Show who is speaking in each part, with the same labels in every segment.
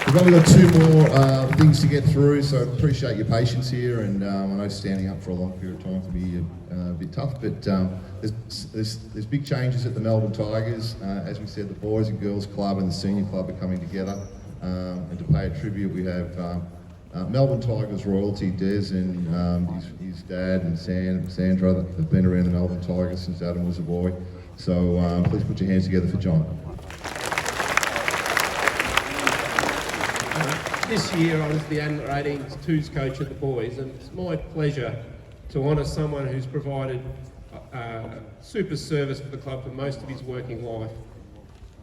Speaker 1: We've only got two more things to get through, so I appreciate your patience here, and I know standing up for a long period of time can be a bit tough, but there's big changes at the Melbourne Tigers. As we said, the Boys and Girls Club and the Senior Club are coming together, and to pay a tribute, we have Melbourne Tigers royalty, Des and his dad and Sandra that have been around the Melbourne Tigers since Adam was a boy. So please put your hands together for John.
Speaker 2: This year I was the under-18s twos coach at the Boys, and it's my pleasure to honour someone who's provided super service for the club for most of his working life.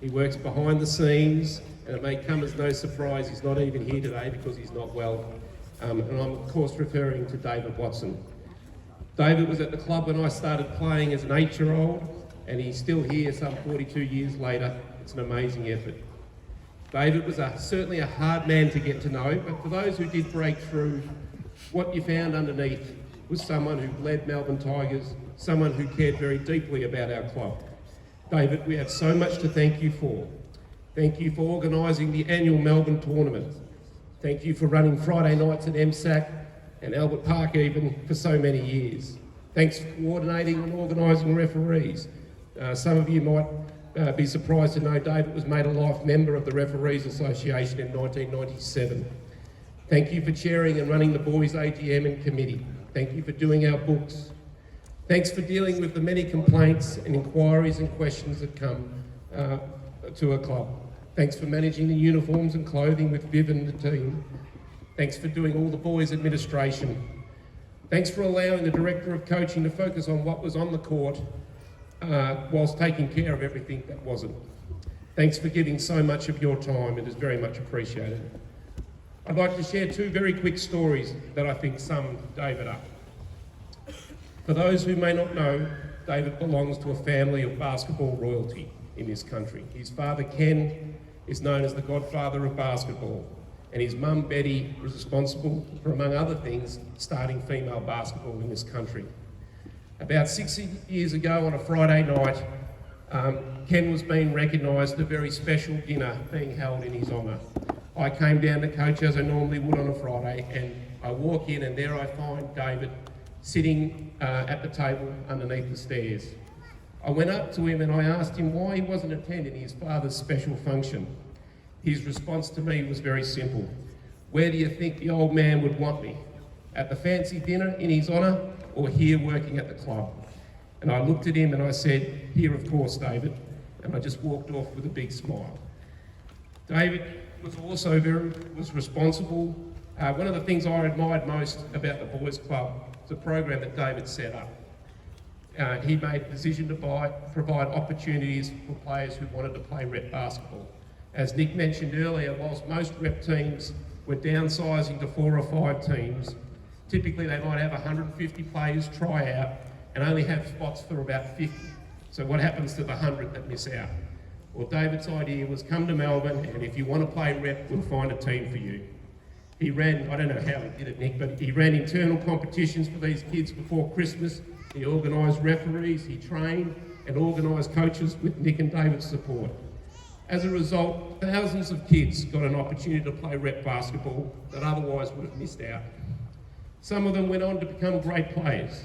Speaker 2: He works behind the scenes, and it may come as no surprise he's not even here today because he's not well. And I'm of course referring to David Watson. David was at the club when I started playing as an 8-year-old, and he's still here some 42 years later. It's an amazing effort. David was certainly a hard man to get to know, but for those who did break through, what you found underneath was someone who led Melbourne Tigers, someone who cared very deeply about our club. David, we have so much to thank you for. Thank you for organising the annual Melbourne tournament. Thank you for running Friday nights at MSAC and Albert Park even for so many years. Thanks for coordinating and organising referees. Some of you might be surprised to know David was made a life member of the Referees Association in 1997. Thank you for chairing and running the Boys AGM and committee. Thank you for doing our books. Thanks for dealing with the many complaints and inquiries and questions that come to a club. Thanks for managing the uniforms and clothing with Viv and the team. Thanks for doing all the boys' administration. Thanks for allowing the Director of Coaching to focus on what was on the court whilst taking care of everything that wasn't. Thanks for giving so much of your time. It is very much appreciated. I'd like to share two very quick stories that I think sum David up. For those who may not know, David belongs to a family of basketball royalty in this country. His father, Ken, is known as the godfather of basketball, and his mum, Betty, was responsible for, among other things, starting female basketball in this country. About 60 years ago on a Friday night, Ken was being recognised at a very special dinner being held in his honour. I came down to coach as I normally would on a Friday, and I walk in and there I find David sitting at the table underneath the stairs. I went up to him and I asked him why he wasn't attending his father's special function. His response to me was very simple. Where do you think the old man would want me? At the fancy dinner in his honour, or here working at the club? And I looked at him and I said, here of course, David, and I just walked off with a big smile. David was also was responsible. One of the things I admired most about the Boys Club was the program that David set up. He made the decision to provide opportunities for players who wanted to play rep basketball. As Nick mentioned earlier, whilst most rep teams were downsizing to 4 or 5 teams, typically they might have 150 players try out and only have spots for about 50. So what happens to the 100 that miss out? Well, David's idea was come to Melbourne, and if you want to play rep, we'll find a team for you. He ran, I don't know how he did it, Nick, but he ran internal competitions for these kids before Christmas. He organised referees, he trained and organised coaches with Nick and David's support. As a result, thousands of kids got an opportunity to play rep basketball that otherwise would have missed out. Some of them went on to become great players.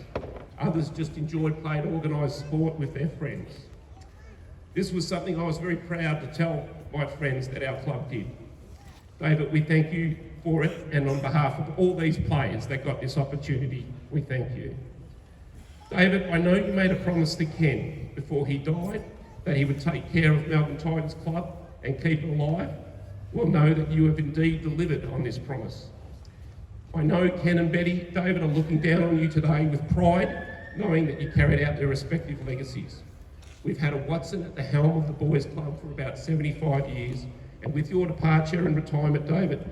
Speaker 2: Others just enjoyed playing organised sport with their friends. This was something I was very proud to tell my friends that our club did. David, we thank you for it, and on behalf of all these players that got this opportunity, we thank you. David, I know you made a promise to Ken before he died that he would take care of Melbourne Tigers Club and keep it alive. Well, know that you have indeed delivered on this promise. I know Ken and Betty, David, are looking down on you today with pride, knowing that you carried out their respective legacies. We've had a Watson at the helm of the Boys Club for about 75 years, and with your departure and retirement, David,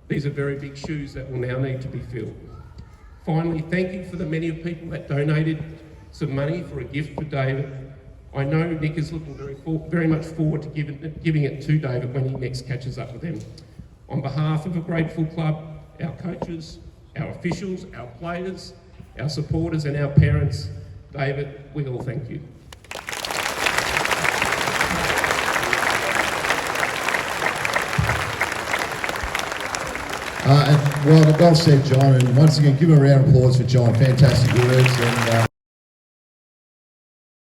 Speaker 2: these are very big shoes that will now need to be filled. Finally, thank you for the many of people that donated some money for a gift for David. I know Nick is looking very much forward to giving it to David when he next catches up with him. On behalf of a grateful club, our coaches, our officials, our players, our supporters and our parents, David, we all thank you.
Speaker 1: And well said, John. And once again, give a round of applause for John. Fantastic words. And